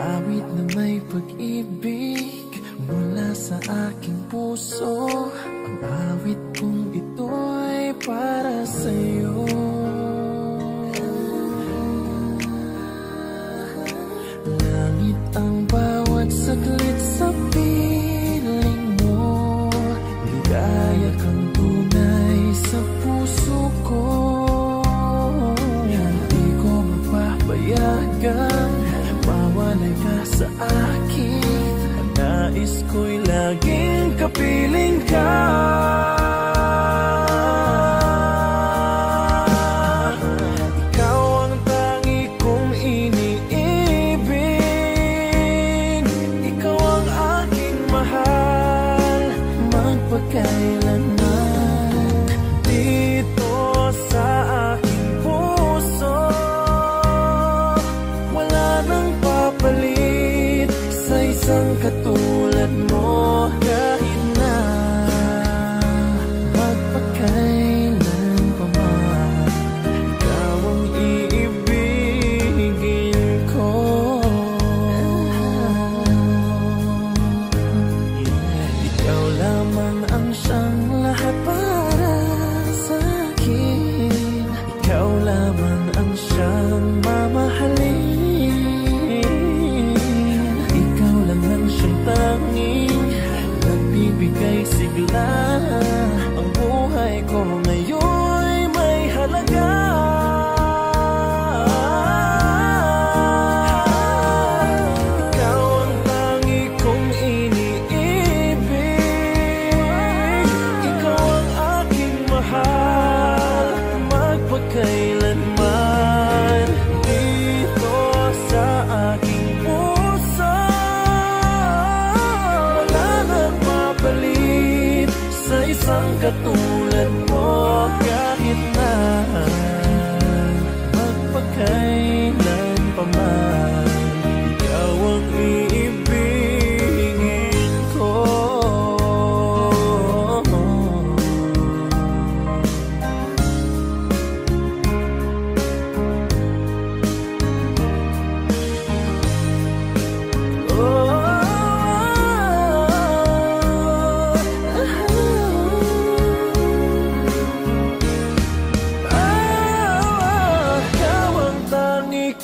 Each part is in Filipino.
awit na may pag-ibig mula sa aking puso. Ang awit kong ito'y para sa'yo. Langit ang bawat saglit sa piling mo, ligaya kang tunay sa puso ko. Hindi ko mapapayagang mawalay ka sa akin. Ang nais ko'y laging kapiling ka. Kailanman dito sa aking puso, wala nang papalit sa isang katulad mo. Kahit na magpakailan pa man, ikaw ang iibigin ko. Ikaw lamang ang siyang lahat para sa akin. Ikaw lamang ang siyang mamahalin. Ikaw lang ang siyang tanging nagbibigay sigla. Ang buhay ko ngayon'y may halaga. Ikaw ang tangi kong kailanman dito sa aking puso, wala nang mapalit sa isang katulad mo. Kahit na magpakailan pa man, ikaw ang iibigin ko.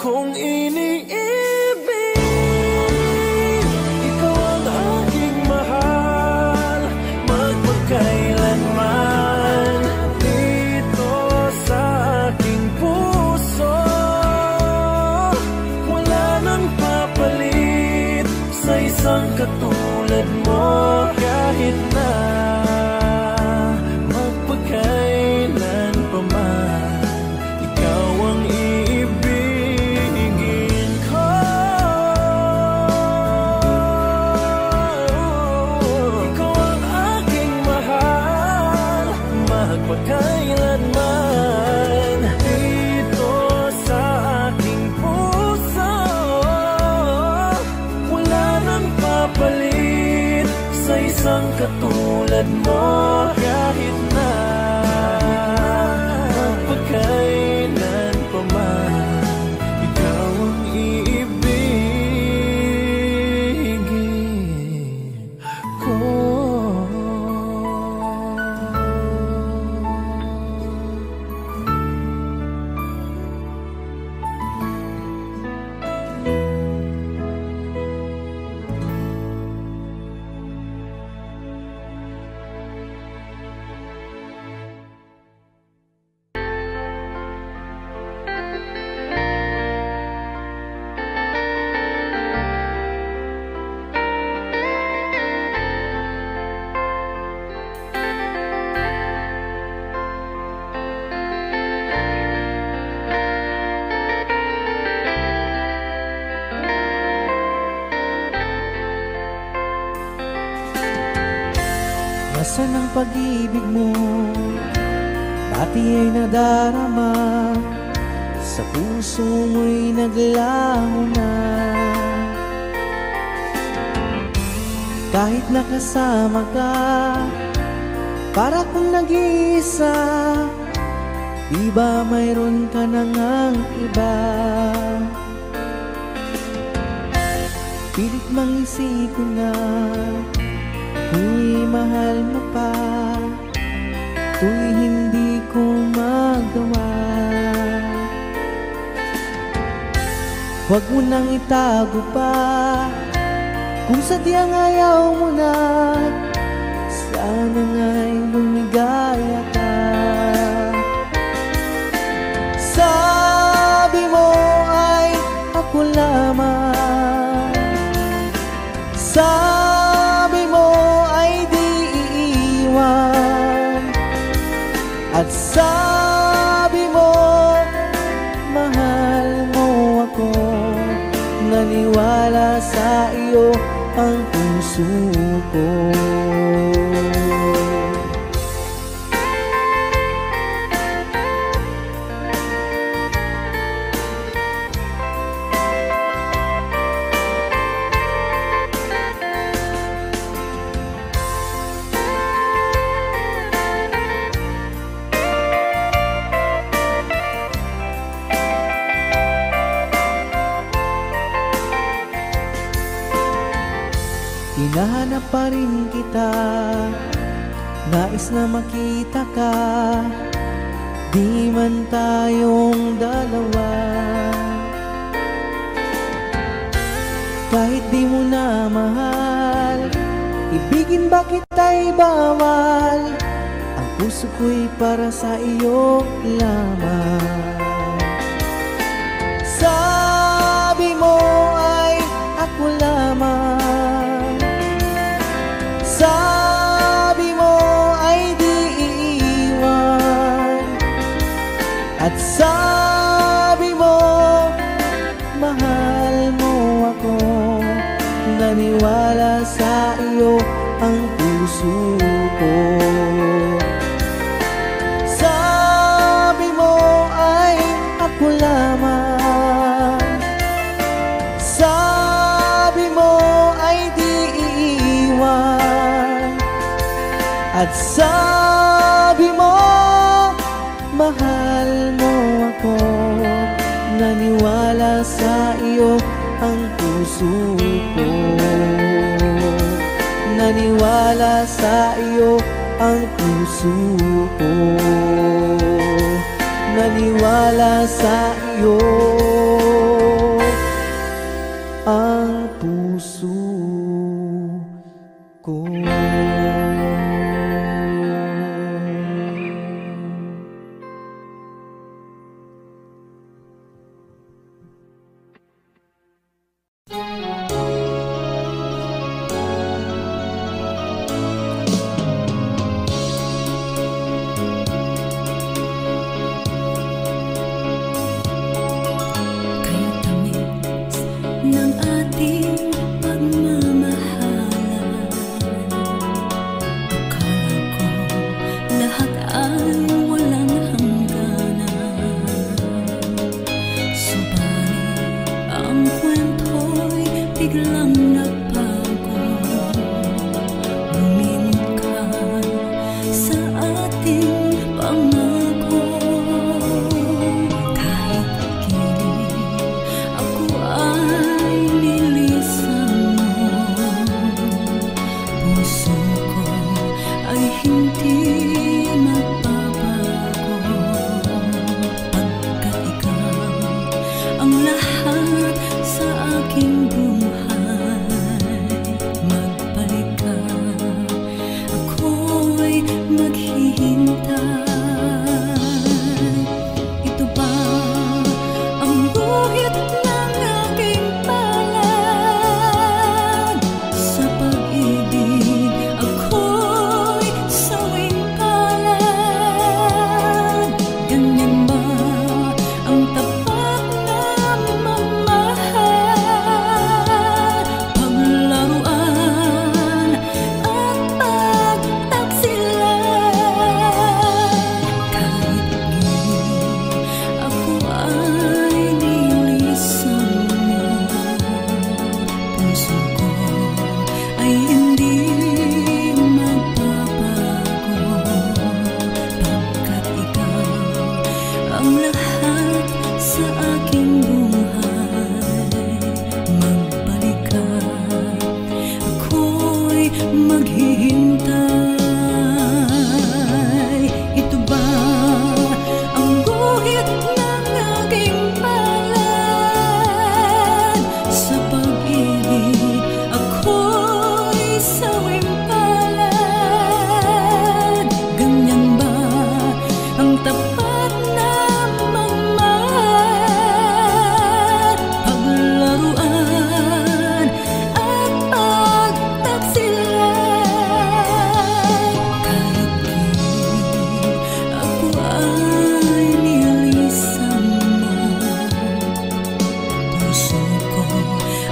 Kung iniibig, ikaw ang aking mahal, magpakailanman dito sa aking puso, wala nang papalit sa isang katulad mo. Kahit na magpakailan pa man, ikaw ang kailanman dito sa aking puso, wala nang papalit sa isang katulad mo. Kahit na magpakailan pa man, ikaw ang iibigin ko. Nasaan ang pag-ibig mo? Pati ay nadarama, sa puso mo'y naglaho na. Kahit nakasama ka, para kung nag-iisa, di ba mayroon ka na ngang iba? pilit mang isipin na ako'y mahal mo pa, ito'y hindi ko magawa. Huwag mo nang itago pa, kung sadyang ayaw mo na, sana nga'y lumigaya ka. Sabi mo ay ako lamang, sabi mo ay di iiwan, at sabi mo mahal mo ako. Naniwala sa iyo ang puso ko. Hinahanap pa rin kita, nais na makita ka, di man tayong dalawa. Kahit di mo na mahal, ibigin ba kita'y bawal, ang puso ko'y para sa iyo lamang. Sabi mo ay ako lamang, sabi mo ay di iiwan, at sabi mo mahal mo ako. Naniwala sa iyo ang puso ko. Sabi mo ay ako lamang, sabi mo ay di iiwan, at sabi mo mahal mo ako. Naniwala sa iyo ang puso ko. Naniwala sa iyo ang puso ko. Naniwala sa iyo ang puso ko. Ng ating pagmamahalan, akala ko lahat ay walang hangganan. Subalit ang kwento'y biglang nagbago. Lumimot ka sa ating pangako. Kahit kilig ako ay nilisan mo, puso ko ay hindi magbabago. Pagkat ikaw ang lahat sa aking buhay,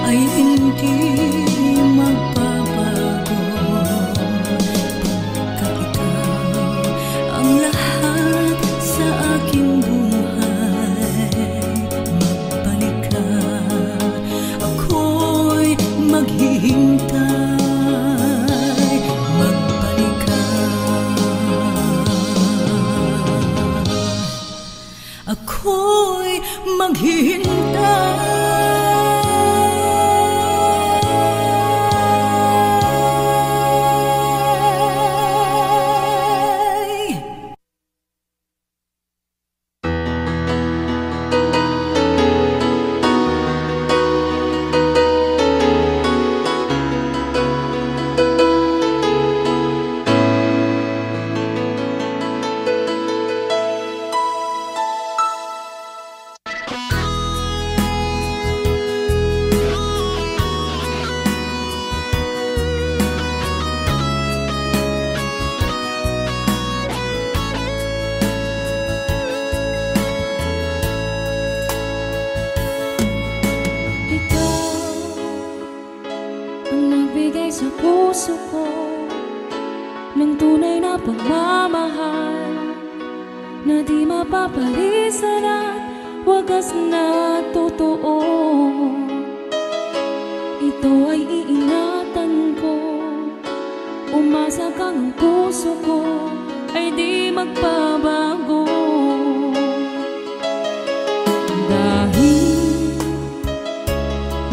ay hindi magbabago. Pagka ikaw ang lahat sa aking buhay, magbalik ka, ako'y maghihintay. Magbalik ka, ako'y maghihintay. Sa puso ko ng tunay na pagmamahal na di mapapalisan at wagas na totoo. Ito ay iingatan ko, umasa kang ang puso ko ay di magbabago. Dahil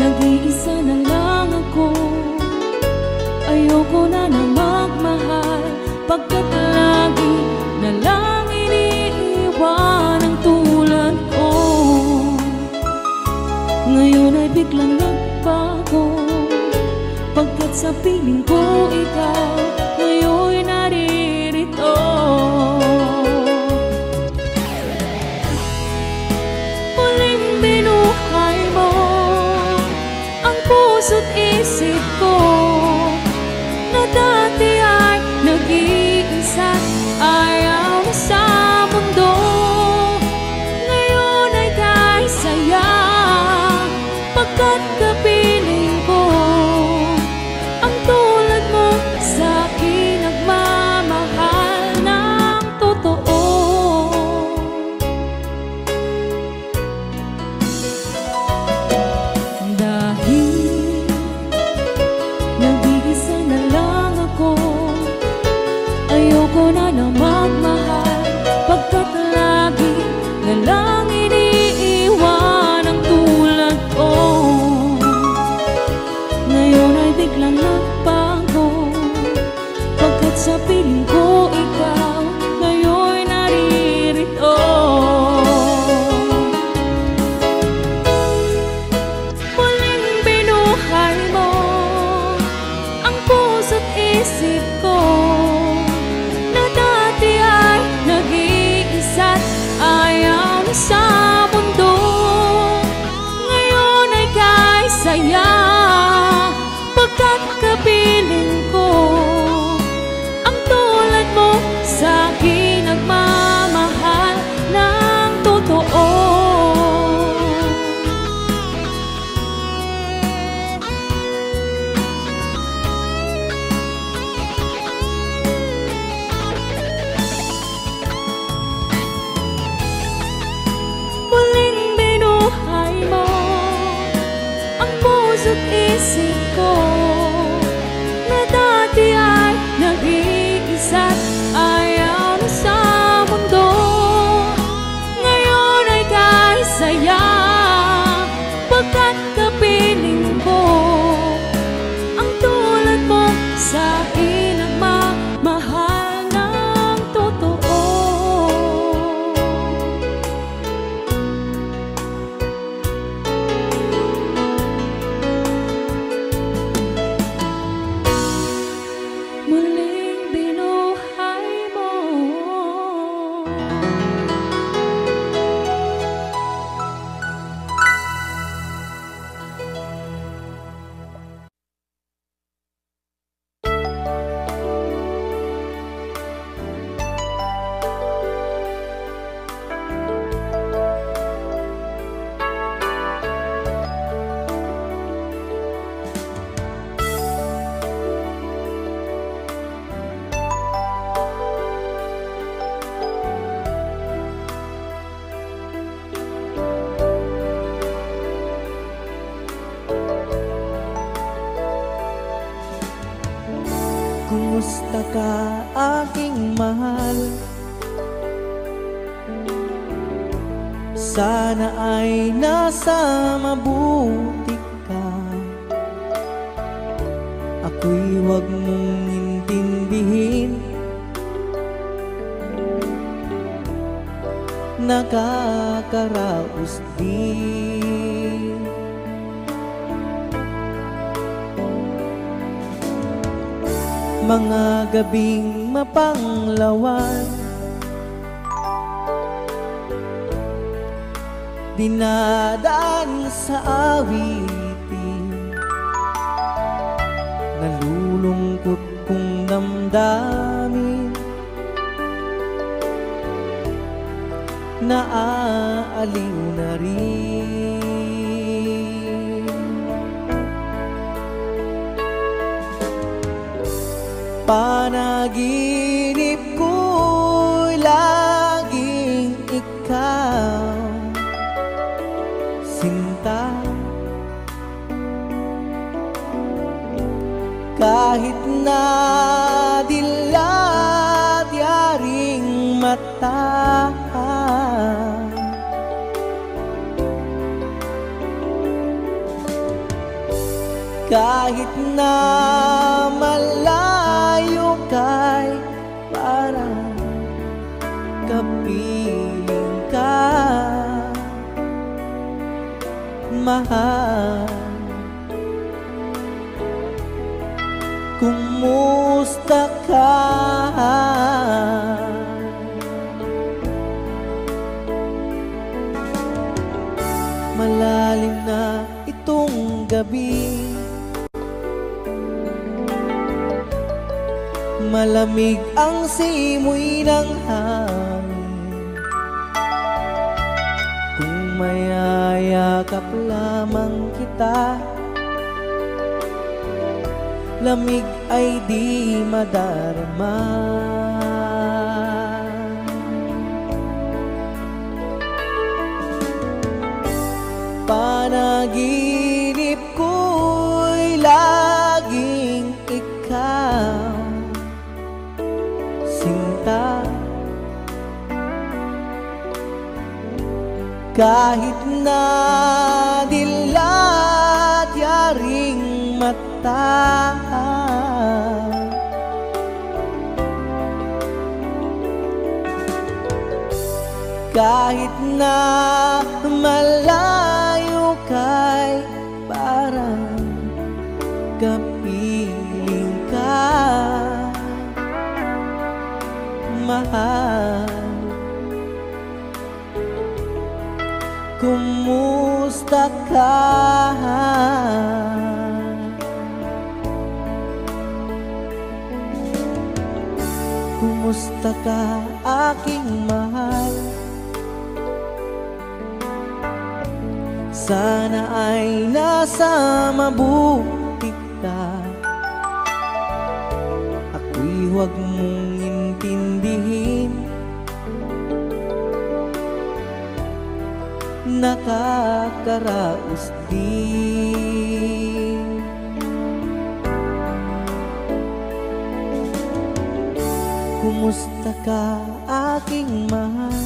nag-iisa na lang ako, ayoko na magmahal, pagkat lagi na lang iniiwan ang tulad ko. Ngayon ay biglang nagbago, pagkat sa piling ko ikaw ngayon naririto. Muling binuhay mo ang puso't isip ko, na dati ay nag-iisa't ayaw na sa mundo. Ngayon ay kahit saya, pagkat kapiling ko ang tulad mo sa akin nagmamahal ng totoo. Dahil nag-iisa na lang ako, ayoko na magmahal, pagkat lagi na lang iniiwan ang tulad ko. Ngayon ay biglang nagbago, pagkat sa piling ko ikaw ngayon naririto. Muling binuhay mo ang puso't isip ko, na dati ay nag-iisa't ayaw na sa mundo. Ngayon ay kahit saya, pagkat kapiling ko ang tulad mo sa akin nagmamahal ng totoo. Muling binuhay mo ang puso't isip ko, na dati ay nag-iisa't ayaw na sa mundo. Ngayon ay kahit saya, pagkat kapiling ko ang tulad mo sa akin nagmamahal ng totoo. Kumusta ka aking mahal? Sana ay nasa mabuti ka. Ako'y huwag mong intindihin, nakakaraos din. Mga gabing mapanglawan, dinadaan sa awitin, nalulungkot kong damdamin, naaaliw na rin. Panaginip ko'y laging ikaw, sinta. Kahit na dilat yaring mata, kahit na malayo kay parang kapiling ka, mahal. Kumusta ka? Malalim na itong gabi, malamig ang simoy ng hangin. Kung mayayakap lamang kita, lamig ay di madarama. Panaginip ko'y laging ikaw, sinta. Kahit na dilat yaring mata, kahit na malayo kay parang kapiling ka, mahal. Kumusta ka? Kumusta ka aking mahal? Sana ay nasa mabuti ka. Ako'y huwag mong intindihin, nakakaraos din. Kumusta ka aking mahal?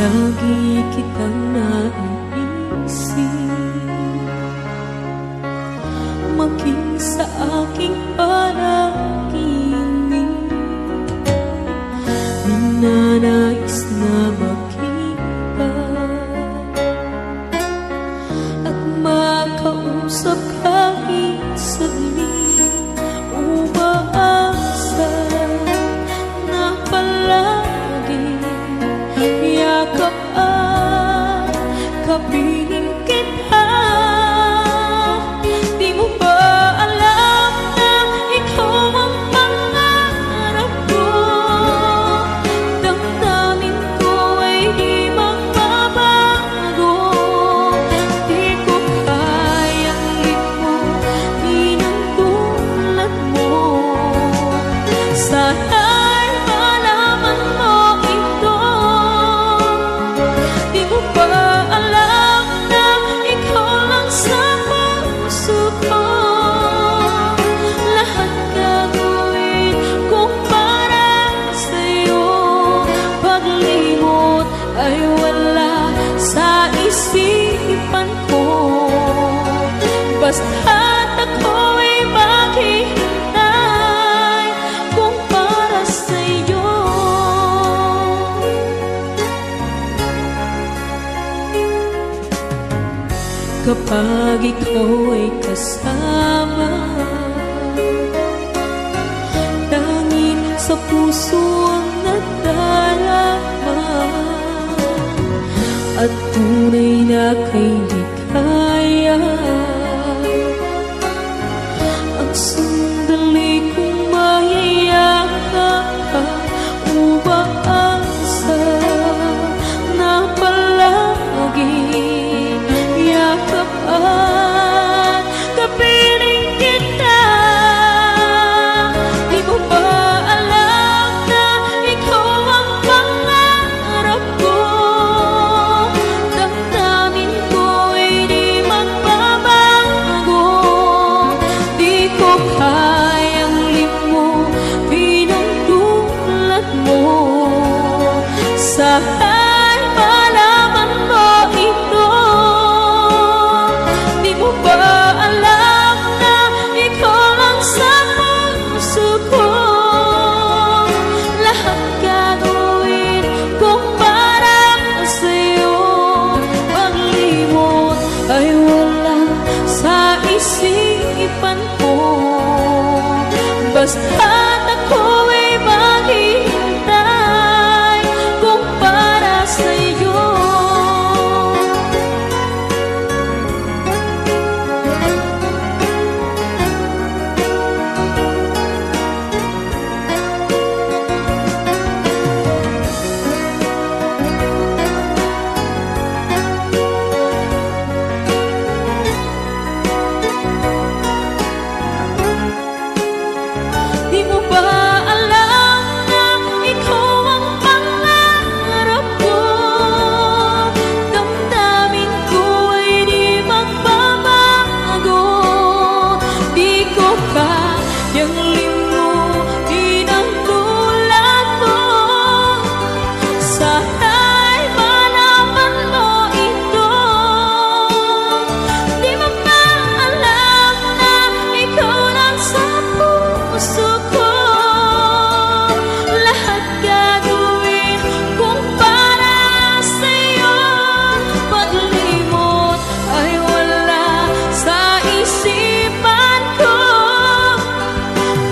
Lagi kitang naiisip, maging sa aking panaginip. Minanais Sana'y malaman mo ito. Di mo ba alam na ikaw lang sa puso ko? Lahat gagawin kung para sa'yo. Paglimot ay wala sa isipan ko. Basta't ako'y maghihintay kung para sa'yo. Kapag ikaw ay kasama, tanging sa puso ang nadarama, at tunay na kay likaya. Ang sandali kong mayayakap umaasa na palagi yakap at kapiling kita. Di mo ba alam na ikaw ang pangarap ko? Damdamin ko ay di magbabago. Di ko kayang limutin ang tulad mo. Sa'y malaman mo ito. Di mo ba alam na ikaw lang sa puso ko? Lahat gagawin kung para sa'yo. Paglimot ay wala sa isipan ko. Basta't ako'y maghihintay kung para sa'yo. Di mo ba alam na ikaw ang pangarap ko? Damdamin ko ay di magbabago. Di ko kayang limutin ang tulad mo. Sana'y malaman mo ito. Di mo ba alam na ikaw lang sa puso ko? Lahat gagawin kung para sa'yo. Paglimot ay wala sa isipan ko.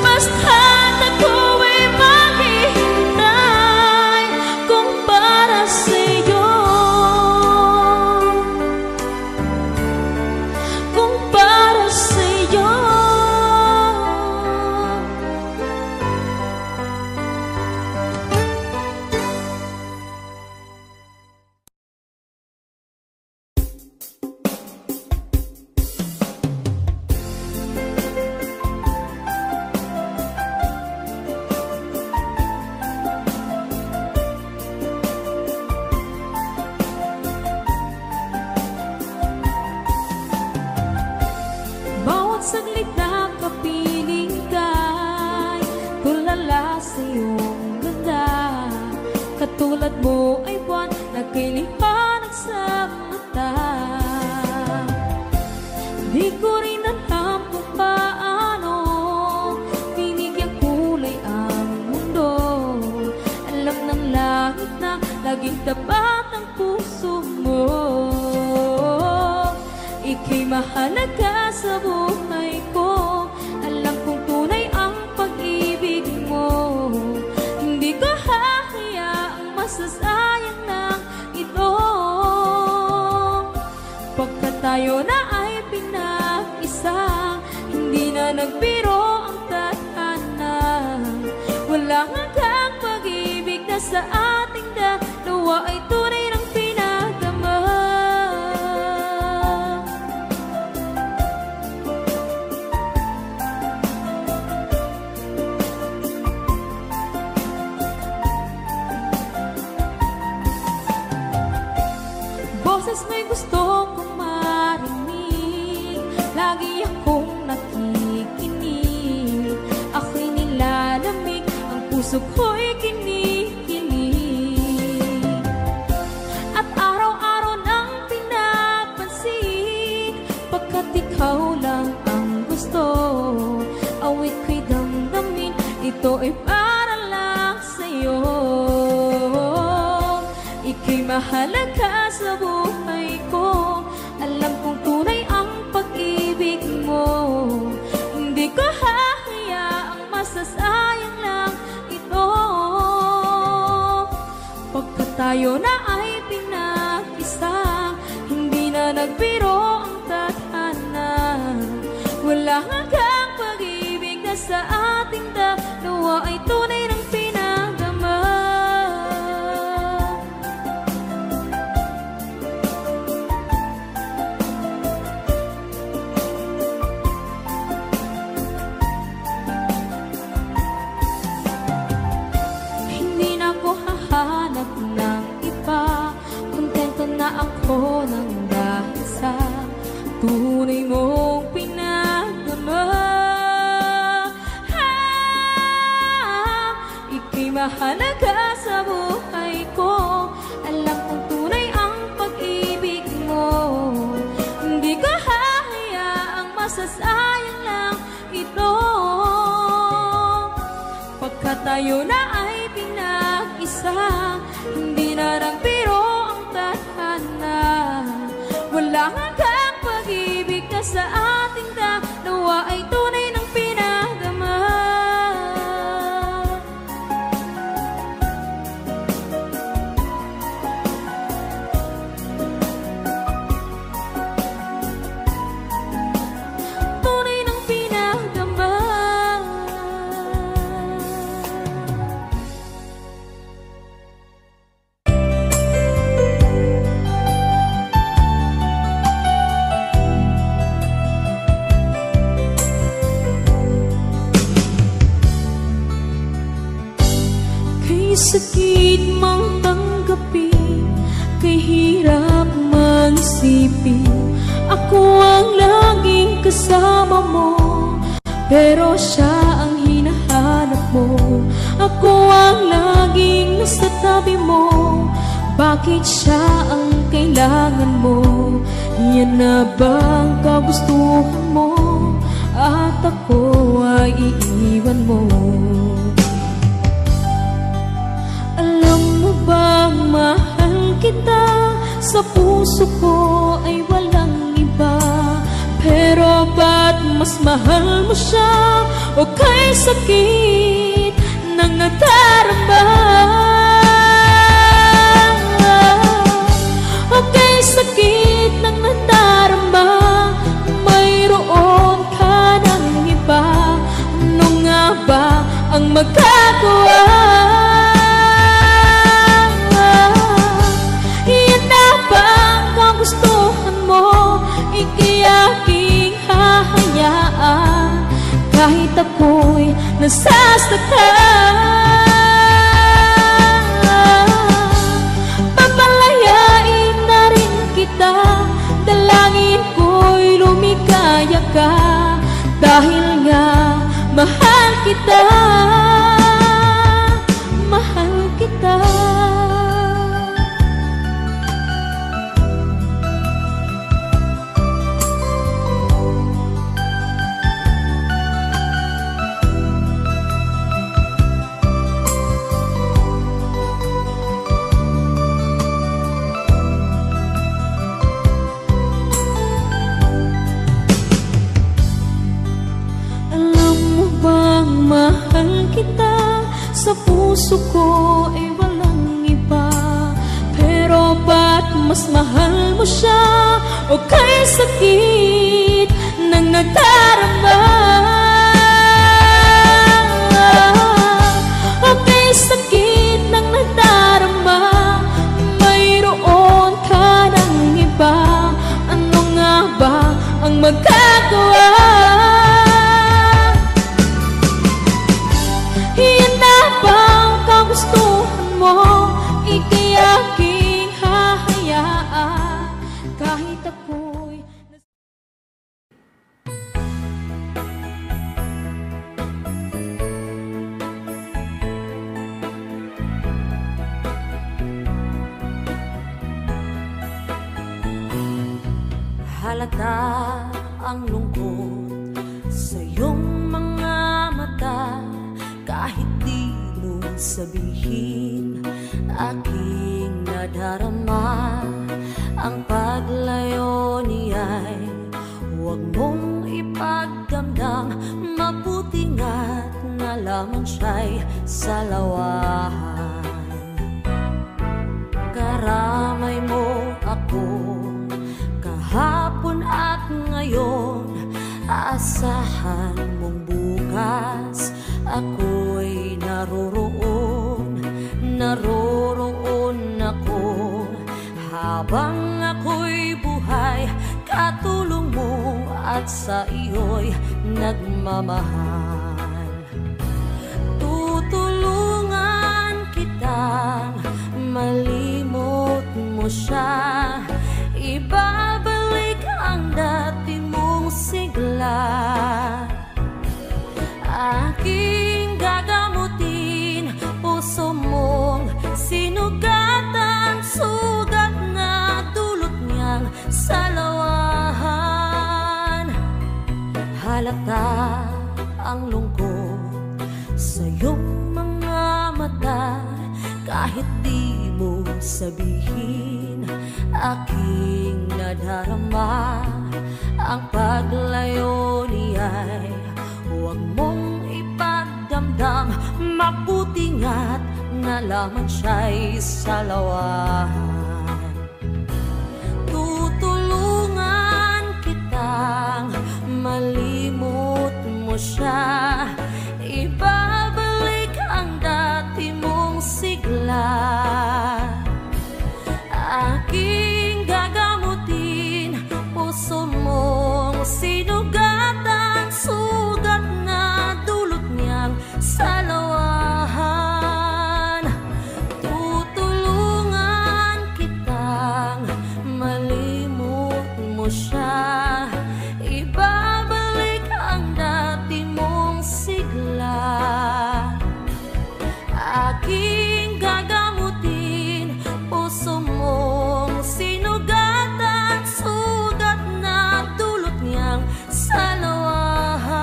Basta't ako'y maghihintay kung para sa'yo. Kung para sa'yo. Bawat saglit na kapiling ka'y tulala sa iyong ganda. Katulad mo ay buwan na kay liwanag sa mata. Di ko rin alam kung paano binigyan kulay ang mundo. Alam ng langit na laging tapat ang puso mo. Ika'y mahalaga sa buhay ko. Alam kong tunay ang pag-ibig mo. Hindi ko hahayaang masasayang ng ito. Pagkat tayo na ay pinag-isa, hindi na nagbiro ang tadhana. Walang hanggang pag-ibig na sa ating dalawa ay tunay ng pinagdama. puso ko'y kinikilig. At araw-araw nang pinapansin, pagkat ikaw lang ang gusto. Awit ko'y damdamin, ito ay para lang sa'yo. Ika'y mahalaga sa buhay ko, alam kong tunay ang pag-ibig mo. Hindi ko hahayaang masasayang lang ito. Pagkat tayo na ay pinag-isa, hindi na nagbiro ang tadhana. Wala hanggang pag-ibig na sa ating dalawa ay tunay ng pinagdama. Hindi na ako hahanap ng iba, kontento na ako ng dahil sa tunay mong pinagdama. Ika'y mahalaga sa buhay ko, alam kong tunay ang pag-ibig mo. Hindi ko hahayaang masasayang lang ito. Pagkat tayo na ay pinag-isa, hindi na nagbiro ang tadhana. Wala hanggang pag-ibig na sa ating dalawa ay tunay ng pinagdama. Tunay ng pinagdama. Kay sakit mang tanggapin, kay hirap mang isipin, ako ang laging kasama mo, pero siya ang hinahanap mo. Ako ang laging nasa tabi mo, bakit siya ang kailangan mo? Yan na bang kagustuhan mo, at ako ay iiwan mo? Alam mo bang mahal kita, sa puso ko ay walang iba. Pero ba't mas mahal mo siya, o kay sakit ng nadarama? O kay sakit ng nadarama, mayroon ka ng iba. Ano nga ba ang magagawa? Gustuhan mo, ika'y aking hahayaan, kahit ako'y nasasaktan. Papalayain na rin kita, dalangin ko'y lumikaya ka, dahil nga mahal kita, mahal kita. Mahal kita, sa puso ko ay walang iba. Pero ba't mas mahal mo siya, o kay sakit ng nadarama? O kay sakit ng nadarama, mayroon ka ng iba. Ano nga ba ang magagawa? Yan na bang kagustuhan mo, ika'y aking hahayaan, kahit ako'y Halata ang lungkot sa iyong mga mata, kahit di mo sabihin, aking nadarama. Ang paglayo niya'y huwag mong ipagdamdam, mabuti nga't na lamang siya'y salawahan. Karamay mo ako kahapon at ngayon, asahan mong bukas ako'y naroroon. Naroroon ako habang ako'y buhay, katulong mo at sa iyo'y nagmamahal. Tutulungan kitang malimot mo siya, ibabalik ang dati mong sigla. Aking gagamutin puso mong sinugatan, sugat na dulot niyang salawahan. Halata ang lungkot sa iyong mga mata, kahit di mo sabihin, aking nadarama. Ang paglayo niya'y huwag mong ipagdamdam, mabuti nga't na lamang siya'y salawahan. Tutulungan kitang malimot mo siya, ibabalik ang dati mong sigla. Aking gagamutin puso mong sinugatan, sugat na dulot niyang salawahan. Tutulungan kitang malimot mo siya, ibabalik ang dati mong sigla. Aking gagamutin puso mong sinugatan, sugat na dulot niyang salawahan.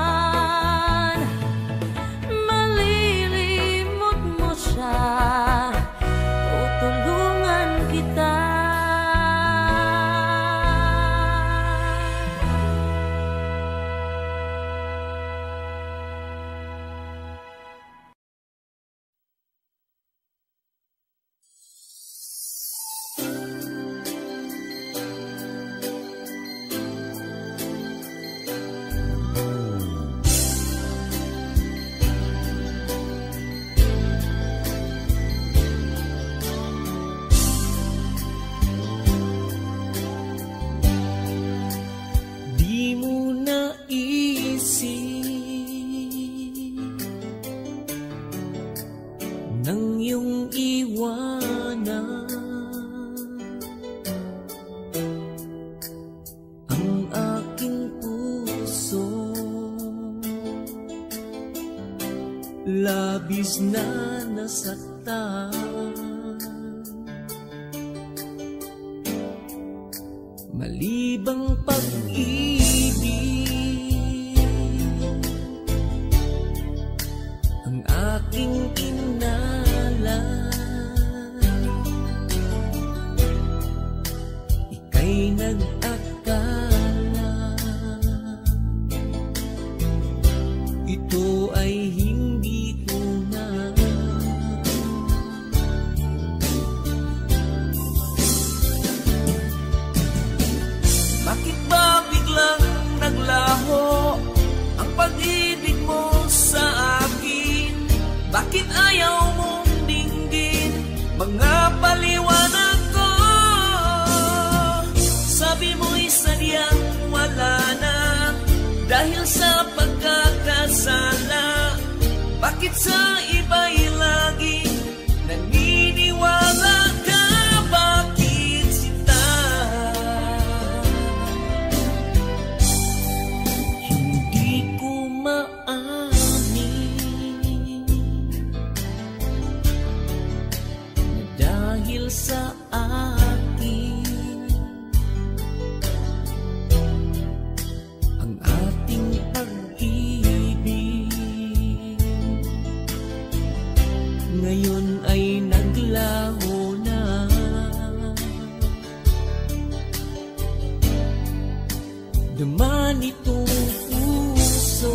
Malilimot mo siya, tutulungan kita. Di mo naisip nang iyong iwanan ang aking puso, labis na nasaktan. Malibang pag-ibig ang aking inalan, ika'y nag-akala ito ay hindi tunay. Bakit ba biglang naglaho ang pag-ibig mo sa akin? Bakit ayaw mong dinggin mga paliwanag ko? Sabi mo'y sadyang wala na dahil sa pagkakasala. Bakit sa iba'y laging naniniwala ka? Bakit sinta? Hindi ko maamin na dahil sa akin ngayon ay naglaho na. Duman itong puso,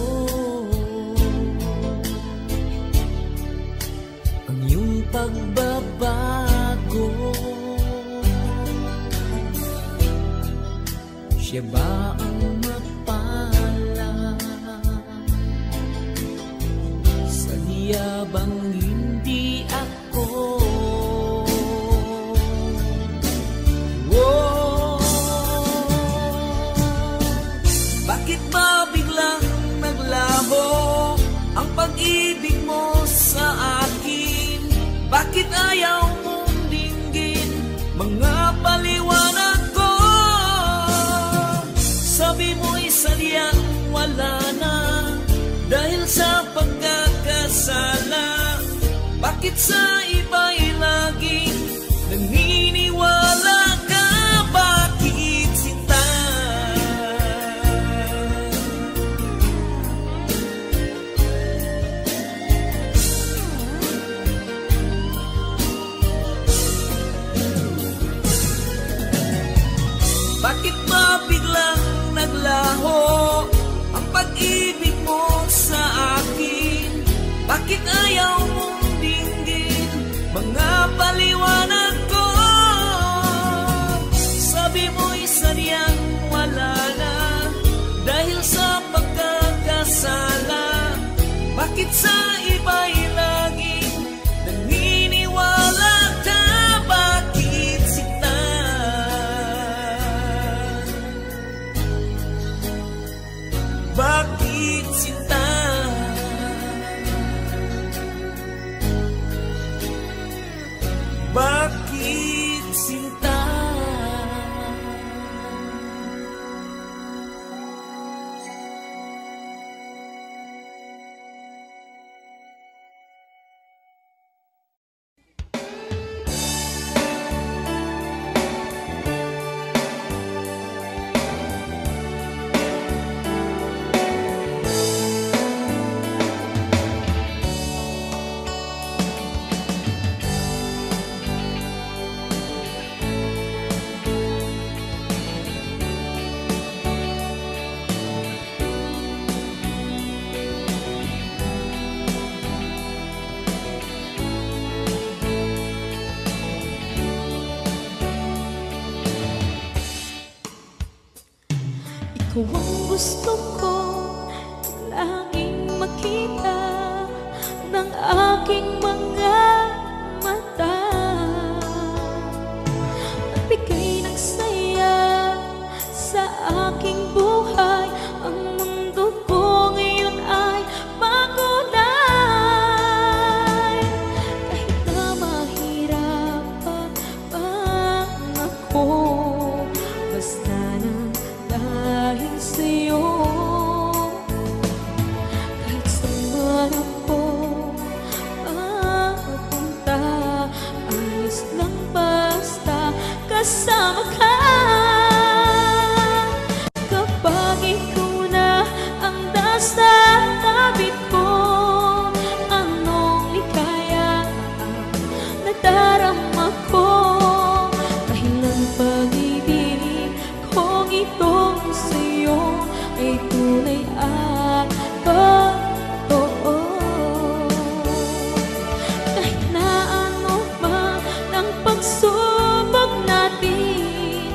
ang iyong pagbabago. Siya ba ang mapala? Sadya bang hindi ako? Oh, bakit ba biglang naglaho ang pag-ibig mo sa akin? Bakit ayaw mong dinggin mga paliwanag ko? Sabi mo'y sadyang wala na dahil sa pagkakasala. Bakit sa iba'y laging naniniwala ka? Bakit sinta? Bakit ba biglang naglaho ang pag-ibig mo sa akin? Bakit ayaw mong dinggin mga paliwanag ko? Sabi mo'y sadyang wala na dahil sa pagkakasala. Bakit sa iba'y laging naniniwala ka? Bakit sinta? Bakit sinta? Bakit sinta? Ikaw ang gusto ko laging makita ng aking mga mata. Magbigay ng saya sa aking buhay. Ang mundo ko ngayon ay makulay. Kahit na mahirapan ako, basta na dahil sa'yo. Kahit saan man ako mapunta, ayos lang basta kasama ka. Kapag ikaw na ang nasa tabi ko, anong likaya nadarama ko? Dahil ang pag-ibig kong itong sa'yo ay tunay at totoo. Kahit na ano man ang pagsubok natin,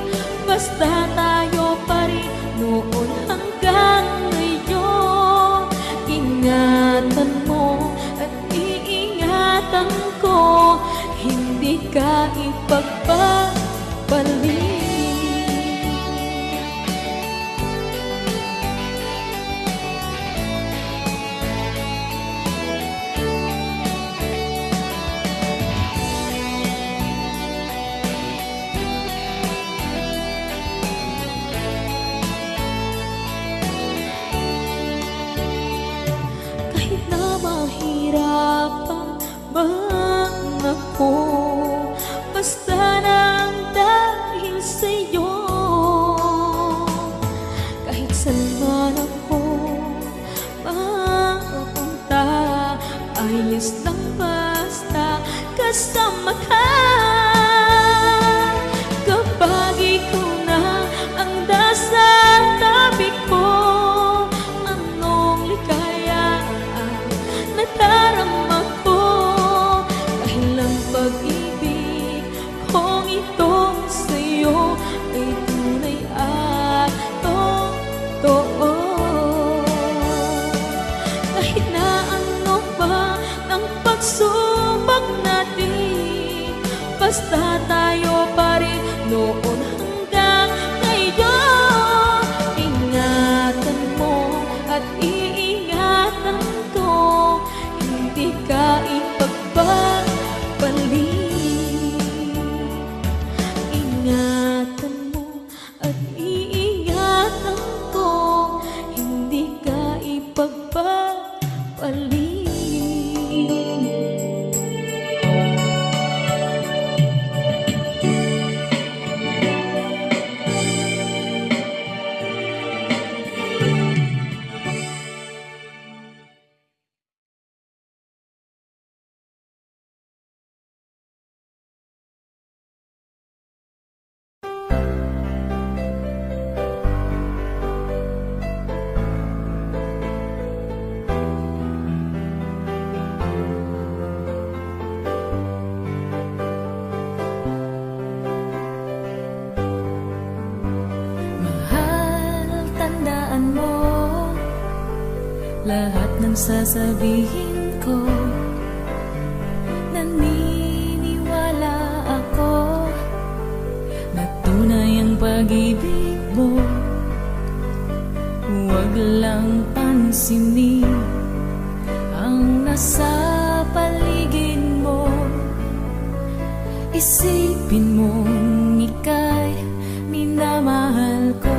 basta tayo pa rin noon hanggang ngayon. Ingatan mo at iingatan ko, hindi ka ipagpapalik. Kahit na mahirapan man ako, basta nang dahil sa'yo. Kahit saan man ako mapunta, ayos lang basta kasama ka. Kapag ikaw na ang nasa tabi ko, anong ligaya ang nadarama ko. Dahil ang pag-ibig kong ito sa'yo ay tunay at totoo. Kahit na ano pa ang pagsubok natin, basta tayo pa rin noon hanggang ngayon. Ingatan mo at iingatan ko, hindi ka ipagpapalik. Ingatan mo at iingatan ko, hindi ka ipagpapalik. Lahat ng sasabihin ko, naniniwala ako na tunay ang pag-ibig mo. Huwag lang pansinin ang nasa paligid mo. Isipin mong ika'y minamahal ko.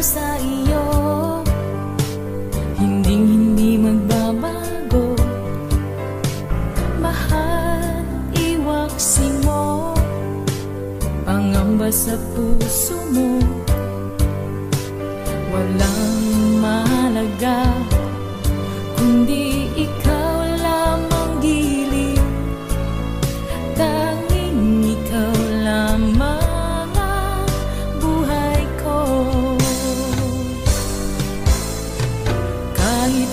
Sa iyo, hindi magbabago. Mahal, iwaksi mo pangamba sa puso mo. Walang mahalaga kundi ikaw lamang giliw. Tanging ikaw lamang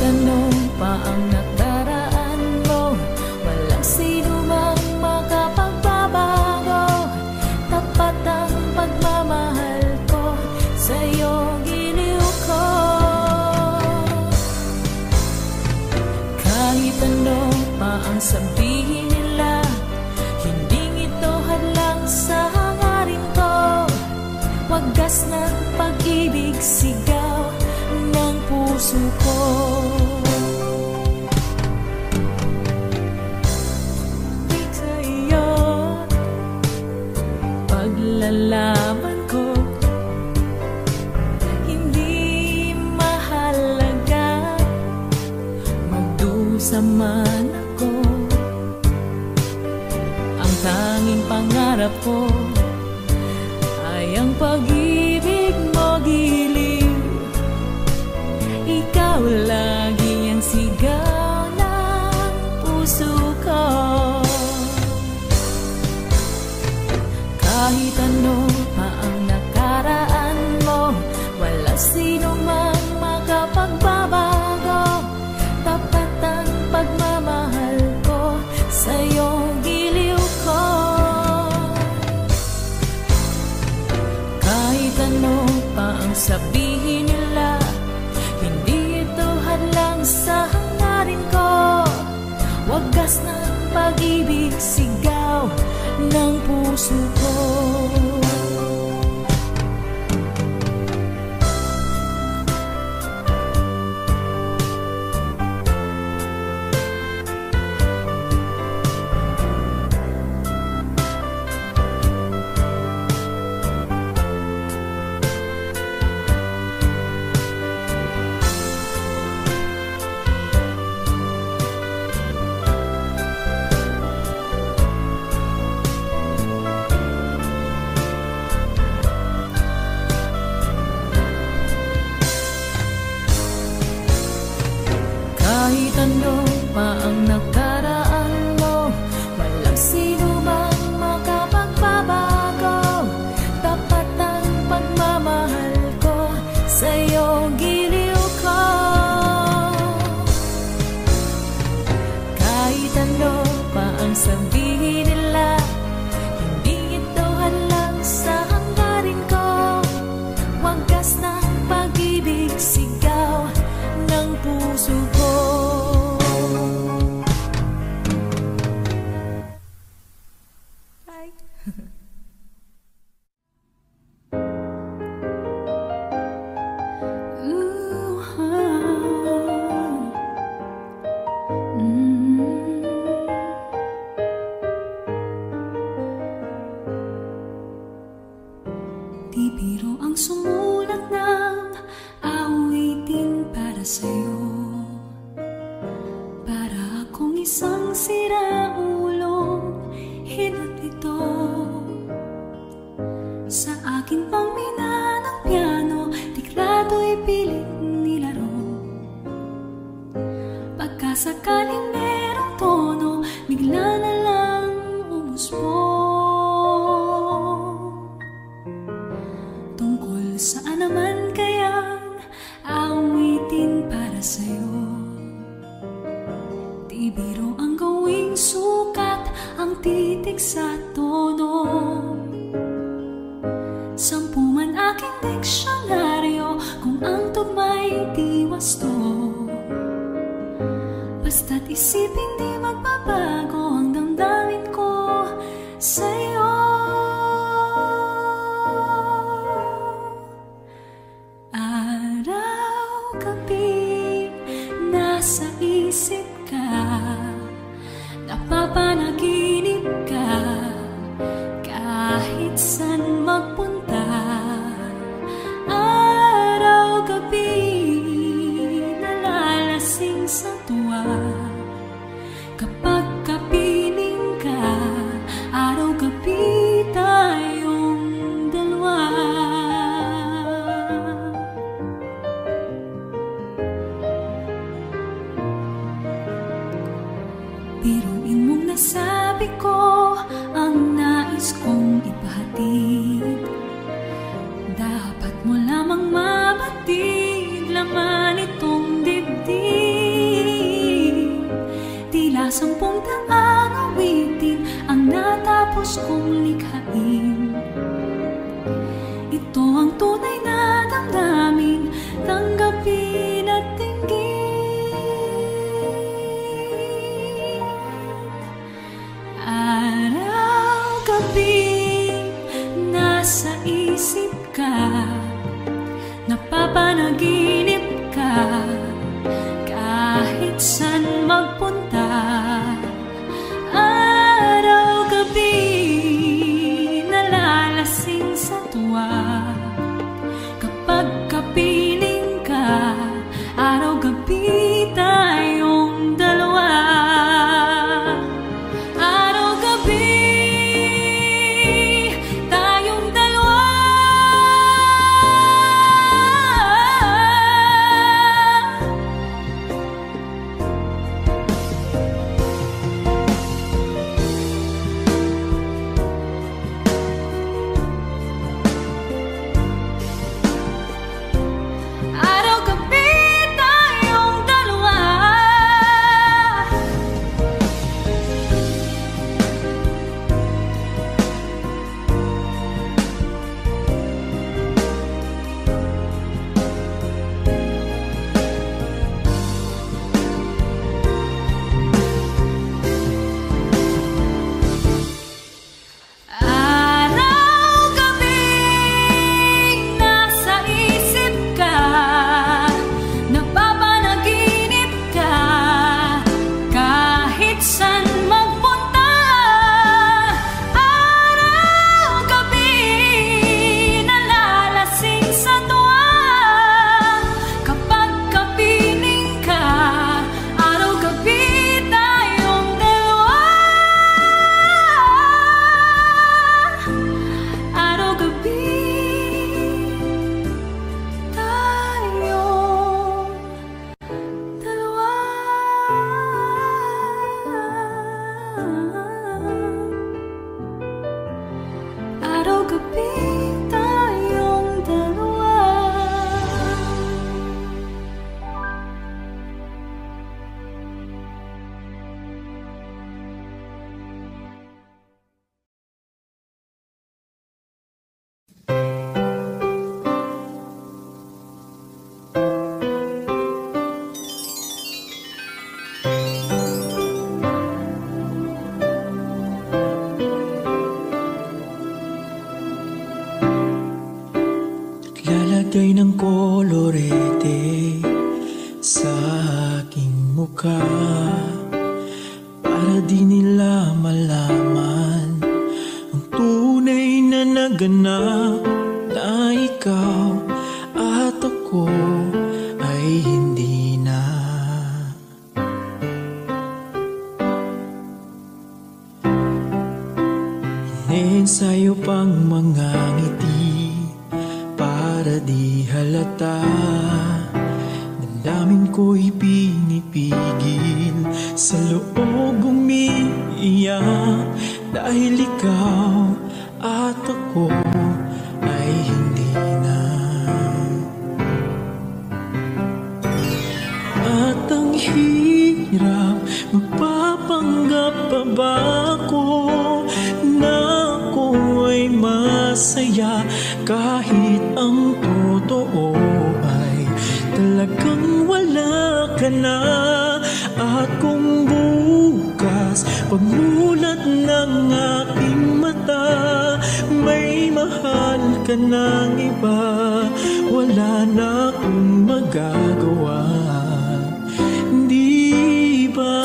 tanong pa ang nakaraan mo, walang sino mang makapagbabago. Tapat ang pagmamahal ko, sa'yo giliw ko. Kahit ano pa ang sabihin nila, hindi ito hadlang sa hangarin ko. Wagas ng pag-ibig, sigaw ng puso ko. Sa iyo, paglalaban ko, hindi mahalaga magdusa man ako. Ang tanging pangarap ko ay ang pag-ibig mo giliw. Ikaw lagi ang sigaw ng puso ko. Kahit ano pa ang nakaraan mo, wala sino man makapagbabago. Tapat ang pagmamahal ko, sa'yo giliw ko. Kahit ano pa ang sabihin nila, hindi ito hadlang sa hangarin ko. Wagas ng pag-ibig, sigaw ng puso ko. Sana man kayang awitin para sa'yo. Di biro ang gawing sukat, ang titig sa tono. Sampu man aking diksyonaryo, kung ang tugma'y di wasto. Basta't isipin di magbabago ang damdamin ko sa'yo. Araw-gabi nasa isip ka, napapanaginip ka, kahit saan magpunta. Araw-gabi nalalasing sa tuwa, kapag kapiling ka. Araw-gabi tayong dalawa. Biruin mong nasabi ko ang nais kong ipahatid. Dapat mo lamang mabatid laman itong dibdib. Tila 10 daang awitin ang natapos kong likhain. Ito ang tunay na damdamin, tanggapin at tingin. Araw-gabi nasa isip ka, napapanaginip ka, kahit saan magpunta. Araw-gabi nalalasing sa tuwa, kapag kapiling ka. Araw-gabi tayong dalawa. Araw-gabi tayong dalawa. Araw-gabi tayong dalawa. Araw-gabi nasa isip ka, napapanaginip ka, kahit saan magpunta. Araw-gabi nalalasing sa tuwa, kapag kapiling ka. Araw-gabi tayong dalawa. Araw-gabi tayong dalawa. Araw-gabi tayong dalawa. Lalagay ng kolorete sa aking mukha, para di nila malaman ang tunay na naganap, na ikaw at ako ay hindi na. Iniensayo pang mga ngiti para di halata, damdamin ko'y pinipigil, sa loob umiiyak, dahil ikaw at ako ay hindi na. masaya kahit ang totoo ay talagang wala ka na. At kung bukas pagmulat ng aking mata may mahal ka ng iba, wala na akong magagawa, di ba?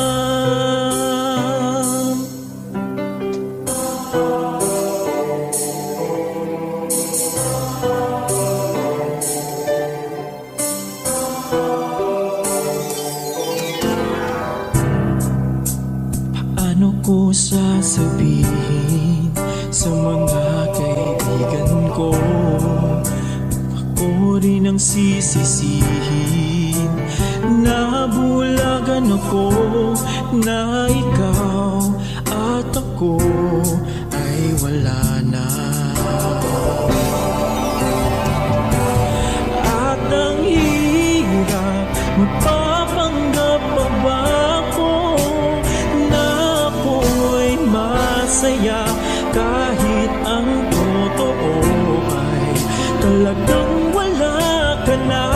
Paano ko sasabihin sa mga kaibigan ko? Ako rin ang sisisihin. Nabulagan ako na ikaw at ako ay wala na. At ang hirap, magpapanggap pa ba ako na ako'y masaya kahit ang totoo ay talagang wala ka na.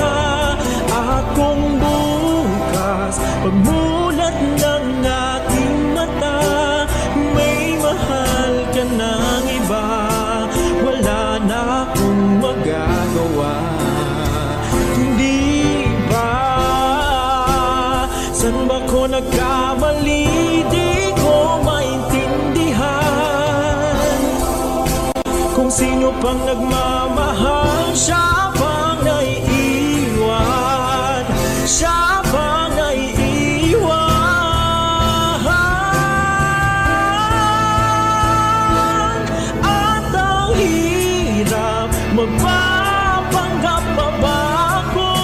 At kung bukas pagmulat ng aking mata may mahal ka ng iba, wala na akong magagawa, hindi ba? San ba ko nagkamali? Di ko maintindihan kung sino pang nagmamahal, siya pang naiiwan, siya pang naiiwan. At ang hirap, magpapanggap pa ba ako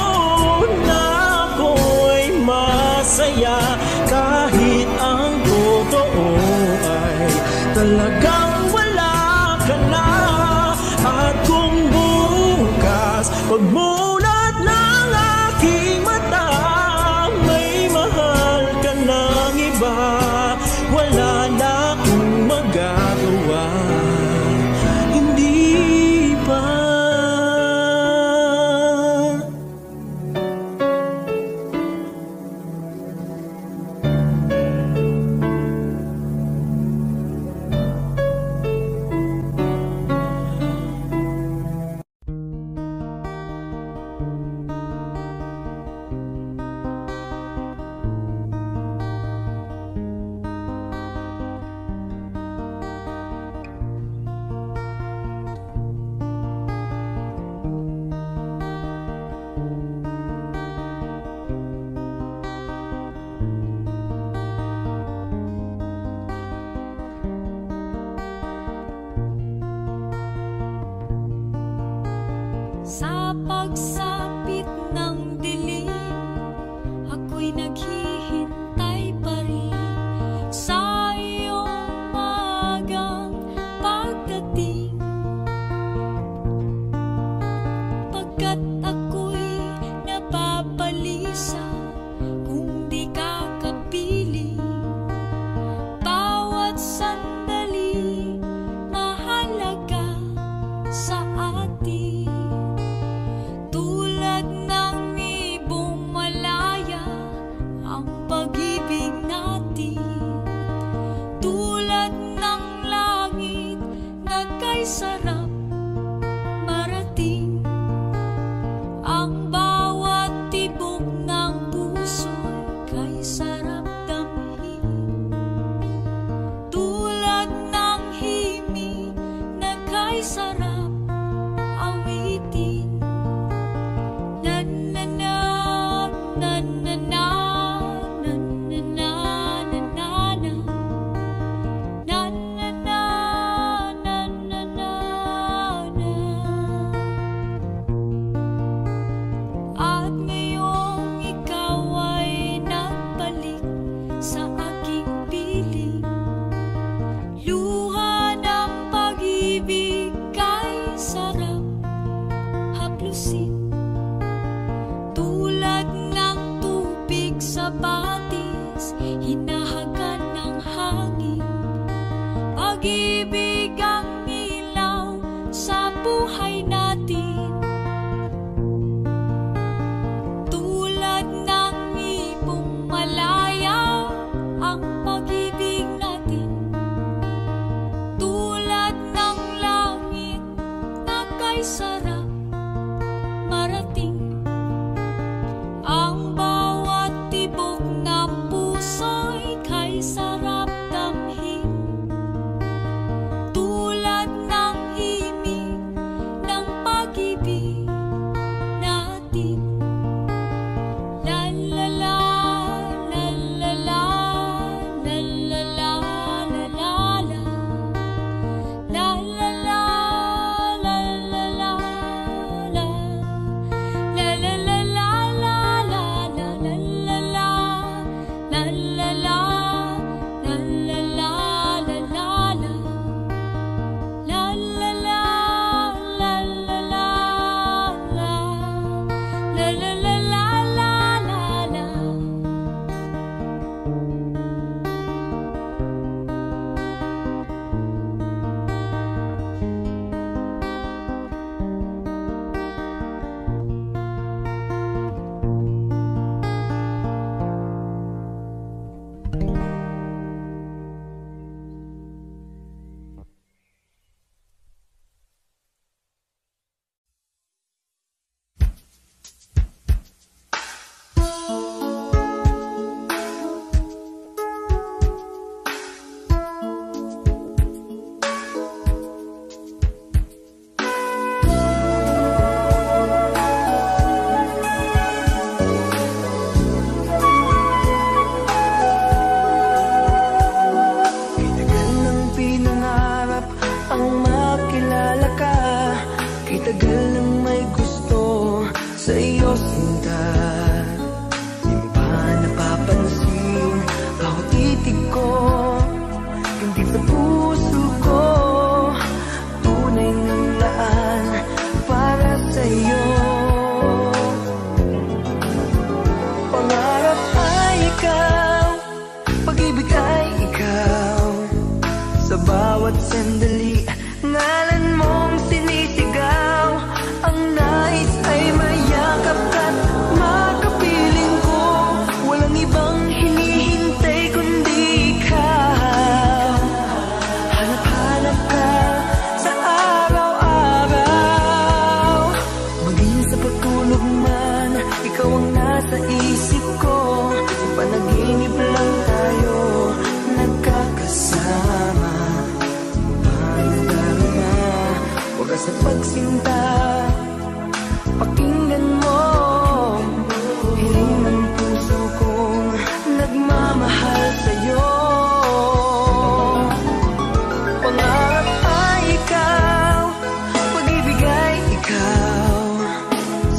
na ako'y masaya kahit ang totoo ay talagang wala ka na. At kung bukas pagmulat ng aking mata may mahal ka ng iba, wala na akong magagawa, hindi ba? Sa pagsapit ng dilim, ako'y naghihintay pa rin sa iyong maagang pagdating. Pagkat ako'y napabalisa kung di ka kapiling. Bawat sandali mahalaga sa atin. Tulad ng ibong malaya ang pag-ibig natin. Tulad ng langit na kay sarap marating. Ang bawat tibok ng puso kay sarap damhin. Tulad ng himig na kay sarap awitin. Na na na na na na na na na na na na na na na na na na. At ngayong ikaw ay nagbalik sa aking piling. Luha ng pag-ibig kay sarap haplusin. Tulad ng tubig sa batis, hinahagan ng hangin. Pag-ibig ang ilaw sa la la la la la la la.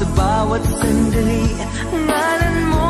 Bawat sandali, ngalan mo